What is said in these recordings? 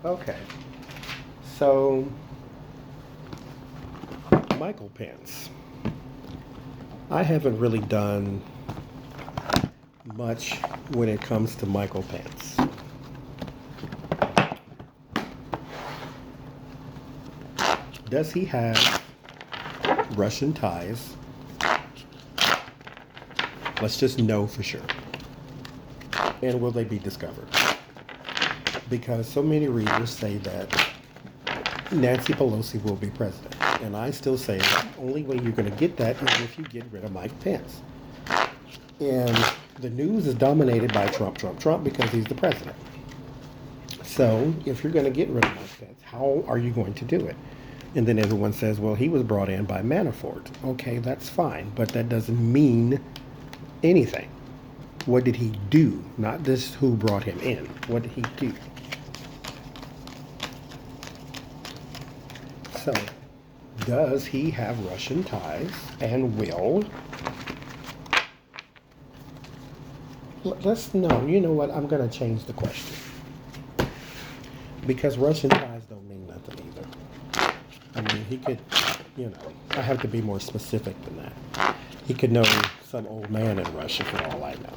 Okay. So, Michael Pence. I haven't really done much when it comes to Michael Pence. Does he have Russian ties? Let's just know for sure. And will they be discovered? Because so many readers say that Nancy Pelosi will be president. And I still say the only way you're going to get that is if you get rid of Mike Pence. And the news is dominated by Trump, Trump, Trump because he's the president. So if you're going to get rid of Mike Pence, how are you going to do it? And then everyone says, well, he was brought in by Manafort. Okay, that's fine, but that doesn't mean anything. What did he do? Not just who brought him in. What did he do? So, does he have Russian ties and will? Let's know. You know what? I'm going to change the question. Because Russian ties don't mean nothing either. I mean, he could, I have to be more specific than that. He could know some old man in Russia for all I know.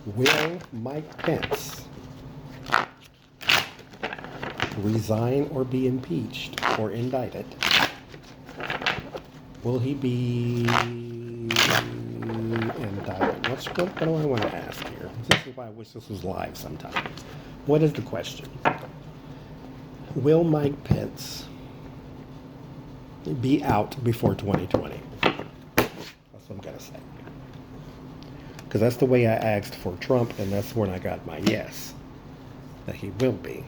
Will Mike Pence resign or be impeached or indicted? Will he be indicted? What do I want to ask here? This is why I wish this was live sometime. What is the question? Will Mike Pence be out before 2020? That's what I'm going to say. Because that's the way I asked for Trump, and that's when I got my yes, that he will be.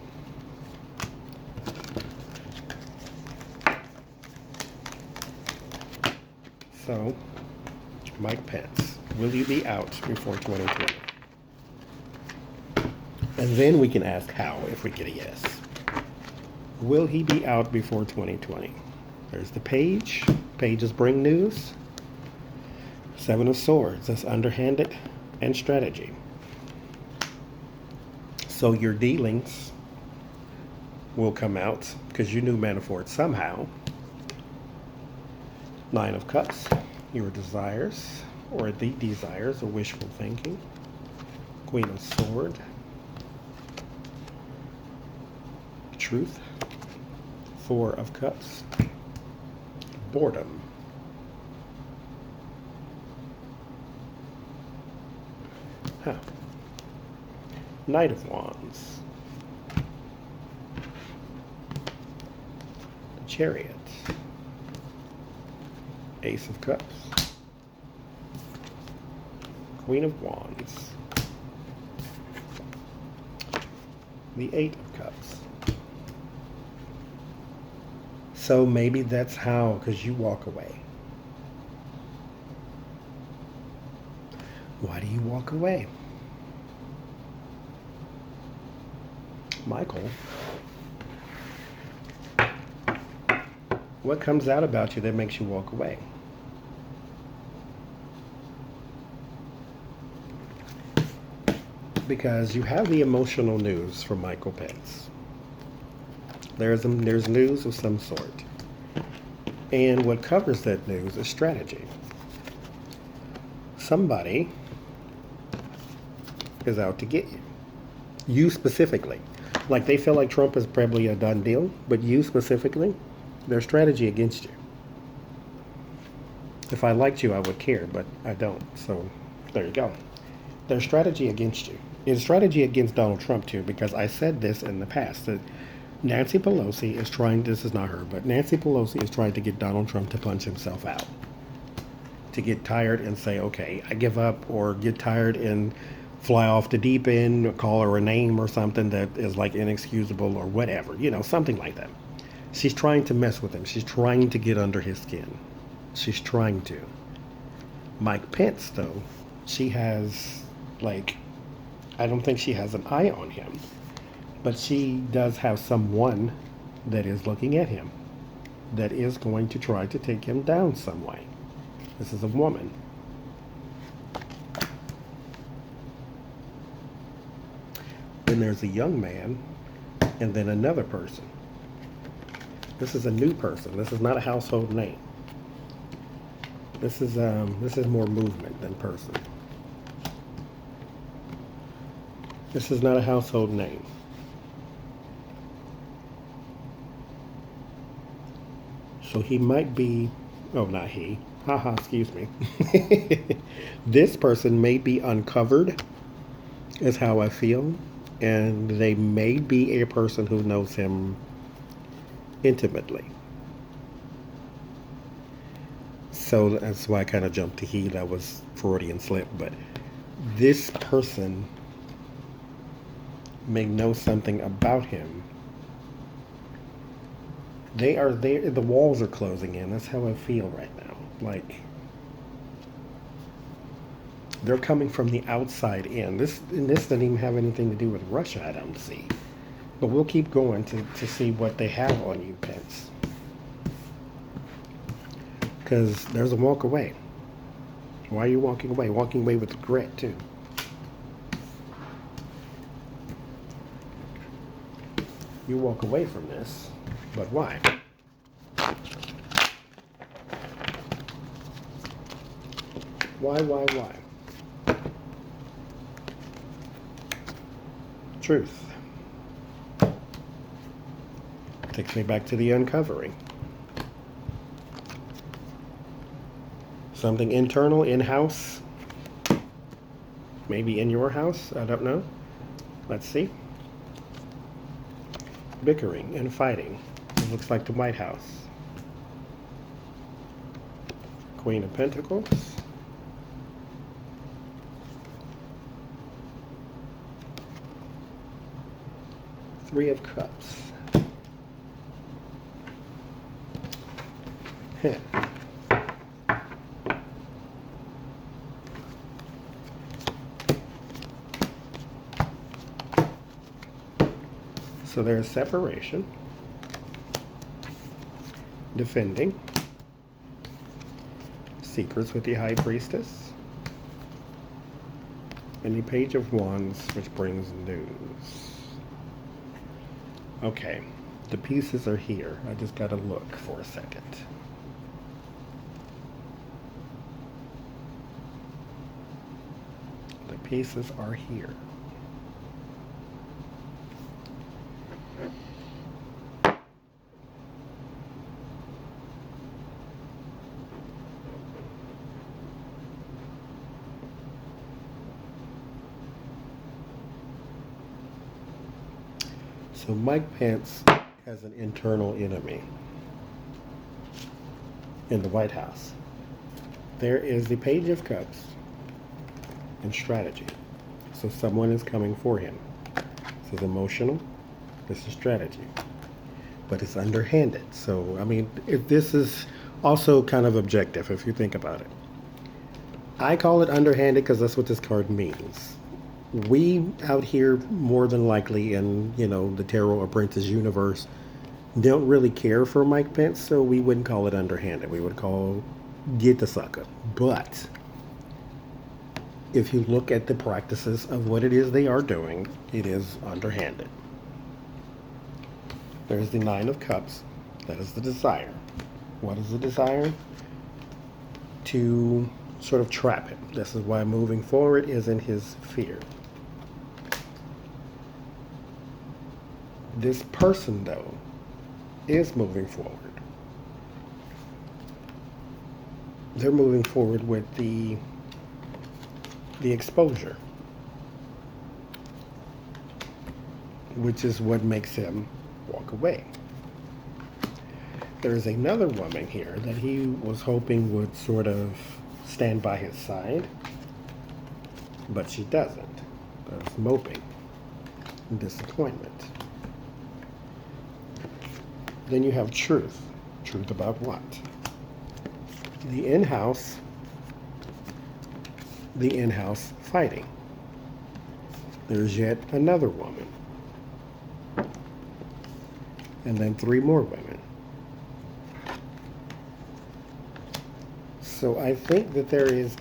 So, Mike Pence, will you be out before 2020? And then we can ask how if we get a yes. Will he be out before 2020? There's the page. Pages bring news. Seven of Swords. That's underhanded and strategy. So your dealings will come out because you knew Manafort somehow. Nine of Cups. Your desires or the desires or wishful thinking. Queen of Sword. Truth. Four of Cups. Boredom. Knight of Wands. The Chariot. Ace of Cups. Queen of Wands. The Eight of Cups. So maybe that's how, because you walk away. Why do you walk away? Michael, what comes out about you that makes you walk away? Because you have the emotional news from Michael Pence. There's news of some sort. And what covers that news is strategy. Somebody is out to get you. You specifically. Like they feel like Trump is probably a done deal, but you specifically, their strategy against you. If I liked you, I would care, but I don't. So there you go. Their strategy against you. It's strategy against Donald Trump too, because I said this in the past that Nancy Pelosi is trying, this is not her, but Nancy Pelosi is trying to get Donald Trump to punch himself out. To get tired and say, okay, I give up, or get tired and fly off the deep end, or call her a name or something that is like inexcusable or whatever, something like that. She's trying to mess with him. She's trying to get under his skin. She's trying to. Mike Pence, though, she has, I don't think she has an eye on him. But she does have someone that is looking at him, that is going to try to take him down some way. This is a woman. Then there's a young man, and then another person. This is a new person. This is not a household name. This is more movement than person. This is not a household name. So he might be, oh, not he. Haha, excuse me. This person may be uncovered, is how I feel. And they may be a person who knows him intimately. So that's why I kind of jumped to he. That was Freudian slip. But this person may know something about him. They are there. The walls are closing in. That's how I feel right now. Like they're coming from the outside in. This doesn't even have anything to do with Russia, I don't see. But we'll keep going to see what they have on you, Pence. Because there's a walk away. Why are you walking away? Walking away with regret, too. You walk away from this, but why? Why? Truth. Takes me back to the uncovering. Something internal, in-house. Maybe in your house, I don't know. Let's see. Bickering and fighting. It looks like the White House. Queen of Pentacles. Three of Cups. Heh. So there's separation, defending, secrets with the High Priestess, and the Page of Wands, which brings news. Okay, the pieces are here. I just gotta look for a second. The pieces are here. So Mike Pence has an internal enemy in the White House. There is the Page of Cups and strategy. So someone is coming for him. This is emotional. This is strategy. But it's underhanded. So, I mean, this is also kind of objective if you think about it. I call it underhanded because that's what this card means. We out here, more than likely, in the Tarot Apprentice universe, don't really care for Mike Pence, so we wouldn't call it underhanded. We would call get the sucker. But if you look at the practices of what it is they are doing, it is underhanded. There's the Nine of Cups. That is the desire. What is the desire? To sort of trap him. This is why moving forward isn't his fear. This person, though, is moving forward. They're moving forward with the exposure, which is what makes him walk away. There's another woman here that he was hoping would sort of stand by his side, but she doesn't. There's moping and disappointment. Then you have truth. Truth about what? The in-house fighting. There's yet another woman. And then three more women. So I think that there is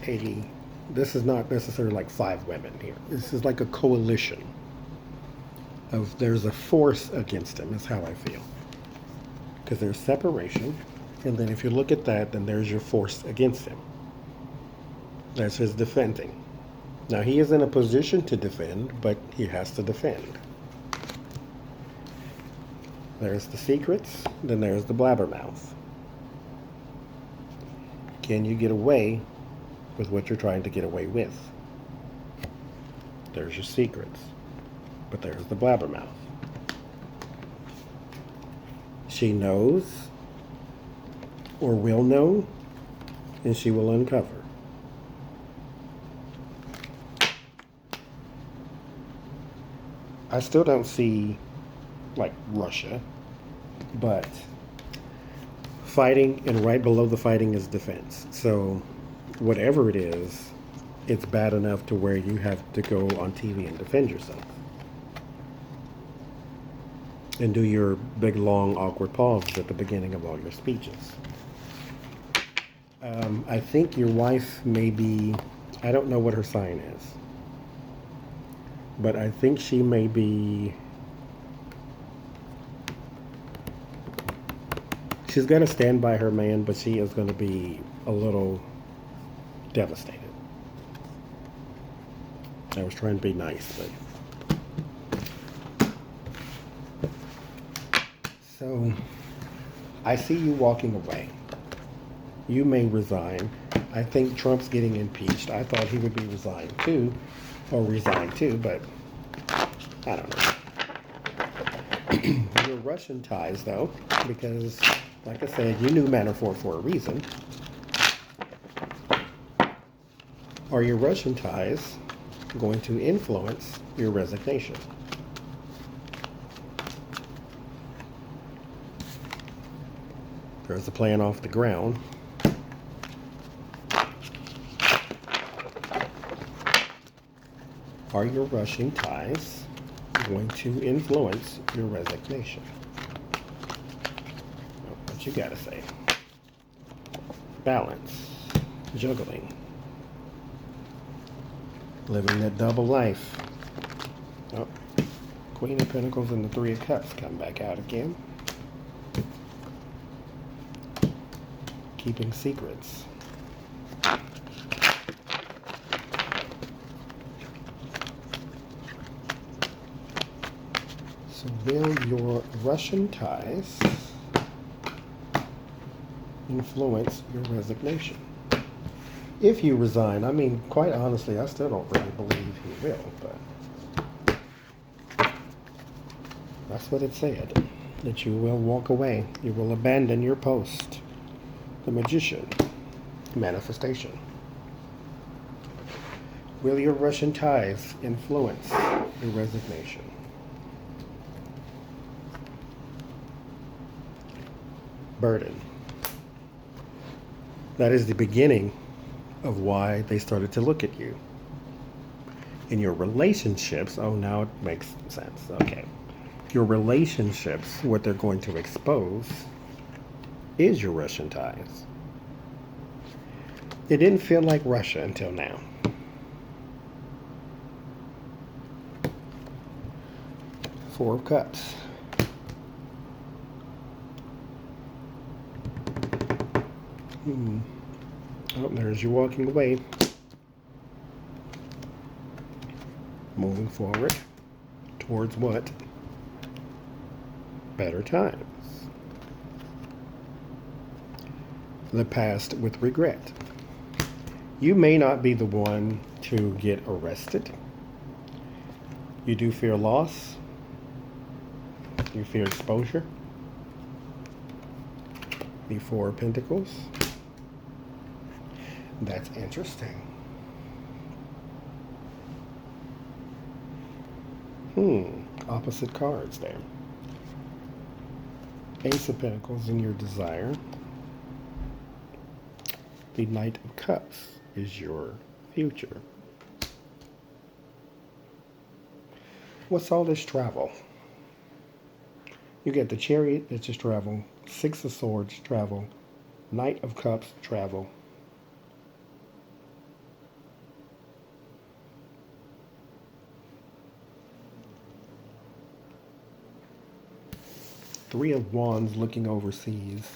this is not necessarily like five women here. This is like a coalition. of there's a force against him, is how I feel. Because there's separation, and then if you look at that, then there's your force against him. That's his defending. Now he is in a position to defend, but he has to defend. There's the secrets, then there's the blabbermouth. Can you get away with what you're trying to get away with? There's your secrets, but there's the blabbermouth. She knows or will know, and she will uncover. I still don't see like Russia, but fighting, and right below the fighting is defense. So whatever it is, it's bad enough to where you have to go on TV and defend yourself. And do your big, long, awkward pauses at the beginning of all your speeches. I think your wife may be, I don't know what her sign is, but I think she may be, she's going to stand by her man, but she is going to be a little devastated. I was trying to be nice, but. So, I see you walking away. You may resign. I think Trump's getting impeached. I thought he would be resigned too, but I don't know. Your Russian ties, though, because, like I said, you knew Manafort for a reason. Are your Russian ties going to influence your resignation? There's the plan off the ground. Are your Russian ties going to influence your resignation? What you gotta say? Balance, juggling, living that double life. Oh, Queen of Pentacles and the Three of Cups come back out again. Keeping secrets. So will your Russian ties influence your resignation? If you resign, I mean, quite honestly, I still don't really believe he will, but that's what it said, that you will walk away. You will abandon your post. The Magician, manifestation. Will your Russian ties influence your resignation? Burden. That is the beginning of why they started to look at you. In your relationships, oh, now it makes sense. Okay. Your relationships, what they're going to expose is your Russian ties. It didn't feel like Russia until now. Four of Cups. Oh, there's you walking away. Moving forward. Towards what? Better times. The past with regret. You may not be the one to get arrested. You do fear loss. You fear exposure. The Four of Pentacles. That's interesting. Opposite cards there. Ace of Pentacles in your desire. The Knight of Cups is your future. What's all this travel? You get the Chariot, it's just travel. Six of Swords, travel. Knight of Cups, travel. Three of Wands looking overseas.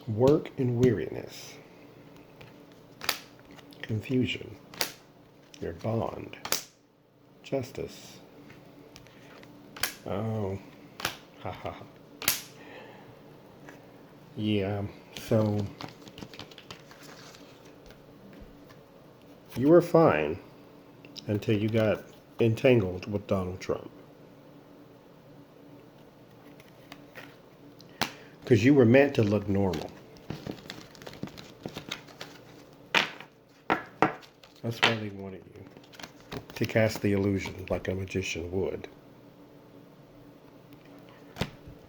Work and weariness. Confusion. Your bond. Justice. Oh. Ha ha ha. Yeah, so you were fine until you got entangled with Donald Trump. Because you were meant to look normal. That's why they wanted you to cast the illusion like a magician would.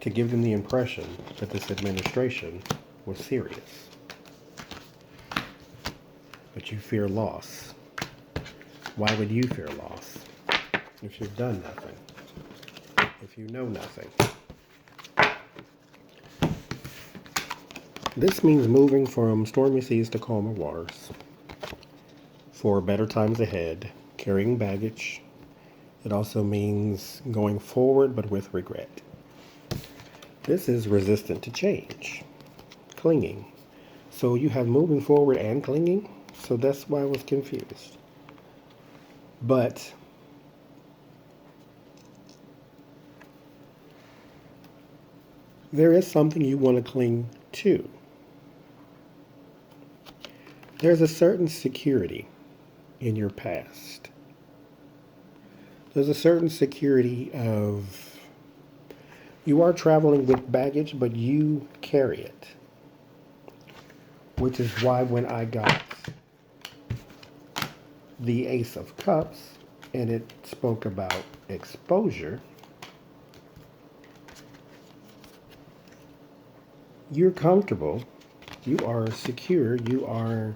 To give them the impression that this administration was serious. But you fear loss. Why would you fear loss if you've done nothing? If you know nothing? This means moving from stormy seas to calmer waters. For better times ahead, carrying baggage. It also means going forward but with regret. This is resistant to change. Clinging. So you have moving forward and clinging? So that's why I was confused. But there is something you want to cling to. There's a certain security in your past. There's a certain security of you are traveling with baggage, but you carry it. Which is why when I got the Ace of Cups and it spoke about exposure, you're comfortable, you are secure, you are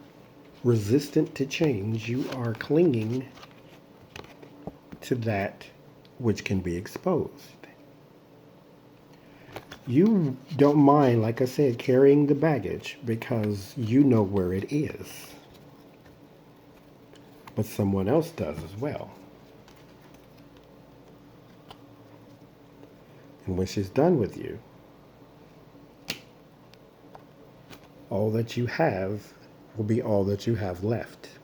resistant to change, you are clinging to that which can be exposed. You don't mind, like I said, carrying the baggage because you know where it is. But someone else does as well. And when she's done with you, all that you have will be all that you have left.